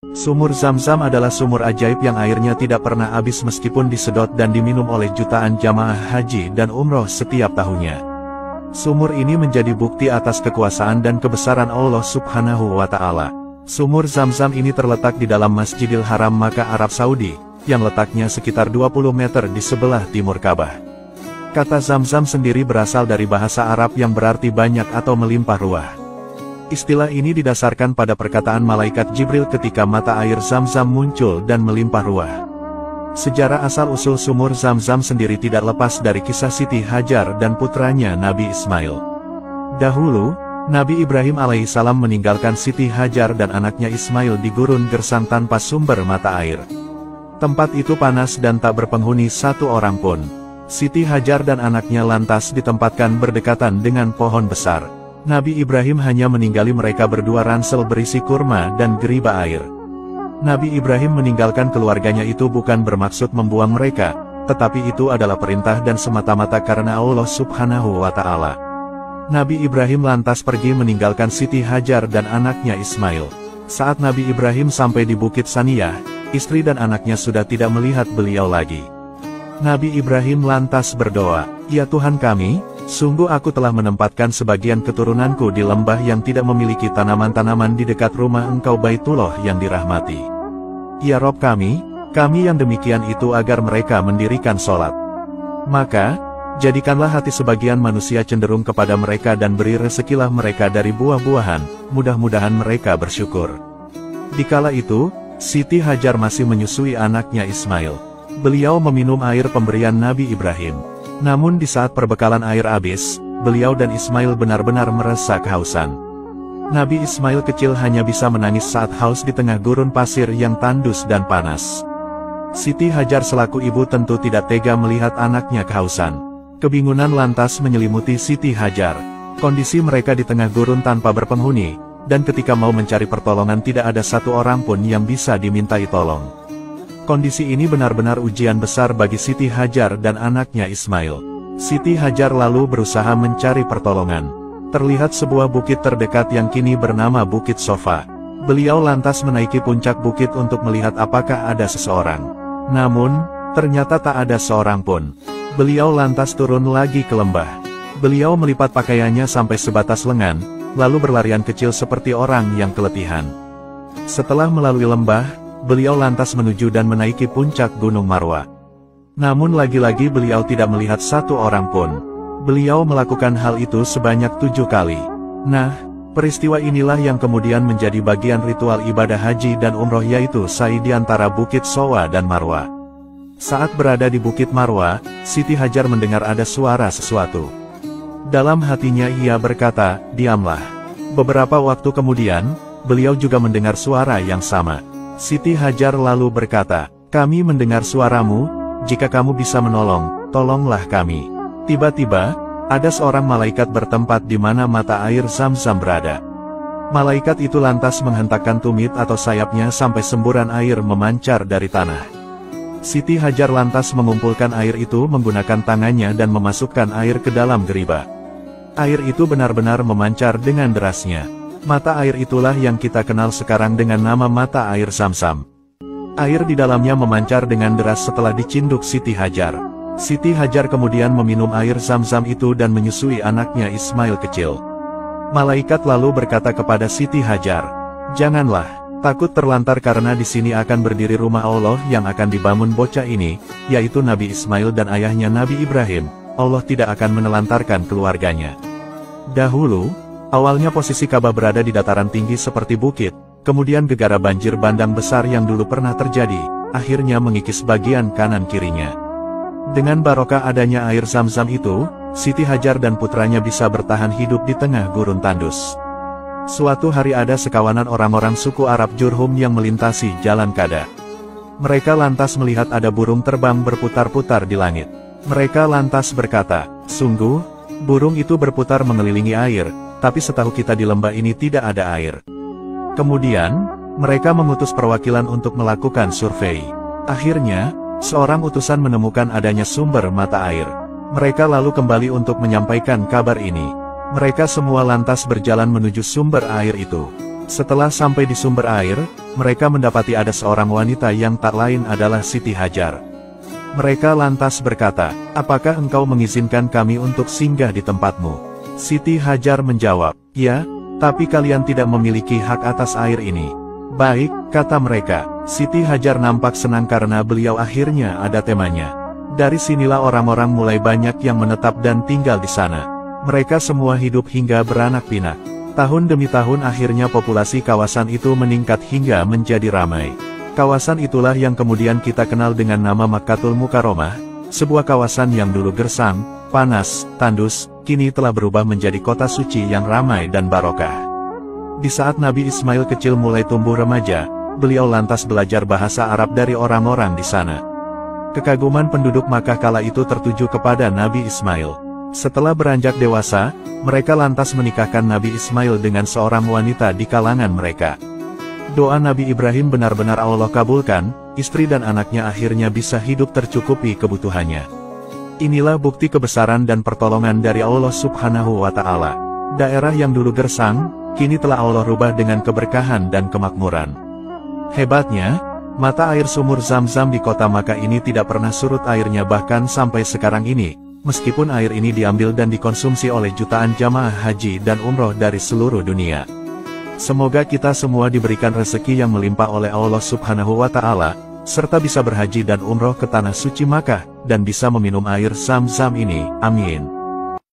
Sumur Zam-Zam adalah sumur ajaib yang airnya tidak pernah habis meskipun disedot dan diminum oleh jutaan jamaah haji dan umroh setiap tahunnya. Sumur ini menjadi bukti atas kekuasaan dan kebesaran Allah Subhanahu wa Ta'ala. Sumur Zam-Zam ini terletak di dalam Masjidil Haram Makkah, Arab Saudi, yang letaknya sekitar 20 meter di sebelah timur Ka'bah. Kata Zam-Zam sendiri berasal dari bahasa Arab yang berarti banyak atau melimpah ruah. Istilah ini didasarkan pada perkataan malaikat Jibril ketika mata air Zam-Zam muncul dan melimpah ruah. Sejarah asal-usul sumur Zam-Zam sendiri tidak lepas dari kisah Siti Hajar dan putranya Nabi Ismail. Dahulu, Nabi Ibrahim alaihissalam meninggalkan Siti Hajar dan anaknya Ismail di gurun gersang tanpa sumber mata air. Tempat itu panas dan tak berpenghuni satu orang pun. Siti Hajar dan anaknya lantas ditempatkan berdekatan dengan pohon besar. Nabi Ibrahim hanya meninggali mereka berdua ransel berisi kurma dan geriba air. Nabi Ibrahim meninggalkan keluarganya itu bukan bermaksud membuang mereka, tetapi itu adalah perintah dan semata-mata karena Allah Subhanahu wa Ta'ala. Nabi Ibrahim lantas pergi meninggalkan Siti Hajar dan anaknya Ismail. Saat Nabi Ibrahim sampai di Bukit Saniyah, istri dan anaknya sudah tidak melihat beliau lagi. Nabi Ibrahim lantas berdoa, "Ya Tuhan kami, sungguh aku telah menempatkan sebagian keturunanku di lembah yang tidak memiliki tanaman-tanaman di dekat rumah Engkau Baitullah yang dirahmati. Ya Rob kami yang demikian itu agar mereka mendirikan sholat. Maka, jadikanlah hati sebagian manusia cenderung kepada mereka dan beri rezekilah mereka dari buah-buahan, mudah-mudahan mereka bersyukur." Dikala itu, Siti Hajar masih menyusui anaknya Ismail. Beliau meminum air pemberian Nabi Ibrahim. Namun di saat perbekalan air habis, beliau dan Ismail benar-benar merasa kehausan. Nabi Ismail kecil hanya bisa menangis saat haus di tengah gurun pasir yang tandus dan panas. Siti Hajar selaku ibu tentu tidak tega melihat anaknya kehausan. Kebingungan lantas menyelimuti Siti Hajar. Kondisi mereka di tengah gurun tanpa berpenghuni, dan ketika mau mencari pertolongan tidak ada satu orang pun yang bisa dimintai tolong. Kondisi ini benar-benar ujian besar bagi Siti Hajar dan anaknya Ismail. Siti Hajar lalu berusaha mencari pertolongan. Terlihat sebuah bukit terdekat yang kini bernama Bukit Sofa. Beliau lantas menaiki puncak bukit untuk melihat apakah ada seseorang. Namun, ternyata tak ada seorang pun. Beliau lantas turun lagi ke lembah. Beliau melipat pakaiannya sampai sebatas lengan, lalu berlarian kecil seperti orang yang keletihan. Setelah melalui lembah, beliau lantas menuju dan menaiki puncak Gunung Marwa. Namun lagi-lagi beliau tidak melihat satu orang pun. Beliau melakukan hal itu sebanyak 7 kali. Nah, peristiwa inilah yang kemudian menjadi bagian ritual ibadah haji dan umroh yaitu sa'i di antara Bukit Sofa dan Marwa. Saat berada di Bukit Marwa, Siti Hajar mendengar ada suara sesuatu. Dalam hatinya ia berkata, "Diamlah." Beberapa waktu kemudian, beliau juga mendengar suara yang sama. Siti Hajar lalu berkata, "Kami mendengar suaramu, jika kamu bisa menolong, tolonglah kami." Tiba-tiba, ada seorang malaikat bertempat di mana mata air Zam-Zam berada. Malaikat itu lantas menghentakkan tumit atau sayapnya sampai semburan air memancar dari tanah. Siti Hajar lantas mengumpulkan air itu menggunakan tangannya dan memasukkan air ke dalam geriba. Air itu benar-benar memancar dengan derasnya. Mata air itulah yang kita kenal sekarang dengan nama mata air Zam-Zam. Air di dalamnya memancar dengan deras setelah dicinduk Siti Hajar. Siti Hajar kemudian meminum air Zam-Zam itu dan menyusui anaknya Ismail kecil. Malaikat lalu berkata kepada Siti Hajar, "Janganlah takut terlantar karena di sini akan berdiri rumah Allah yang akan dibangun bocah ini, yaitu Nabi Ismail dan ayahnya Nabi Ibrahim. Allah tidak akan menelantarkan keluarganya." Dahulu, awalnya posisi Ka'bah berada di dataran tinggi seperti bukit, kemudian gegara banjir bandang besar yang dulu pernah terjadi, akhirnya mengikis bagian kanan kirinya. Dengan barokah adanya air Zam-Zam itu, Siti Hajar dan putranya bisa bertahan hidup di tengah gurun tandus. Suatu hari ada sekawanan orang-orang suku Arab Jurhum yang melintasi jalan Kada. Mereka lantas melihat ada burung terbang berputar-putar di langit. Mereka lantas berkata, "Sungguh, burung itu berputar mengelilingi air, tapi setahu kita di lembah ini tidak ada air." Kemudian, mereka mengutus perwakilan untuk melakukan survei. Akhirnya, seorang utusan menemukan adanya sumber mata air. Mereka lalu kembali untuk menyampaikan kabar ini. Mereka semua lantas berjalan menuju sumber air itu. Setelah sampai di sumber air, mereka mendapati ada seorang wanita yang tak lain adalah Siti Hajar. Mereka lantas berkata, "Apakah engkau mengizinkan kami untuk singgah di tempatmu?" Siti Hajar menjawab, "Ya, tapi kalian tidak memiliki hak atas air ini." "Baik," kata mereka. Siti Hajar nampak senang karena beliau akhirnya ada temannya. Dari sinilah orang-orang mulai banyak yang menetap dan tinggal di sana. Mereka semua hidup hingga beranak pinak. Tahun demi tahun akhirnya populasi kawasan itu meningkat hingga menjadi ramai. Kawasan itulah yang kemudian kita kenal dengan nama Makkatul Mukarramah, sebuah kawasan yang dulu gersang, panas, tandus, kini telah berubah menjadi kota suci yang ramai dan barokah. Di saat Nabi Ismail kecil mulai tumbuh remaja, beliau lantas belajar bahasa Arab dari orang-orang di sana. Kekaguman penduduk Makkah kala itu tertuju kepada Nabi Ismail. Setelah beranjak dewasa, mereka lantas menikahkan Nabi Ismail dengan seorang wanita di kalangan mereka. Doa Nabi Ibrahim benar-benar Allah kabulkan, istri dan anaknya akhirnya bisa hidup tercukupi kebutuhannya. Inilah bukti kebesaran dan pertolongan dari Allah Subhanahu wa Ta'ala. Daerah yang dulu gersang, kini telah Allah rubah dengan keberkahan dan kemakmuran. Hebatnya, mata air sumur Zam-Zam di kota Makkah ini tidak pernah surut airnya bahkan sampai sekarang ini. Meskipun air ini diambil dan dikonsumsi oleh jutaan jamaah haji dan umroh dari seluruh dunia. Semoga kita semua diberikan rezeki yang melimpah oleh Allah Subhanahu wa Ta'ala, serta bisa berhaji dan umroh ke tanah suci Makkah, dan bisa meminum air Zam-Zam ini. Amin.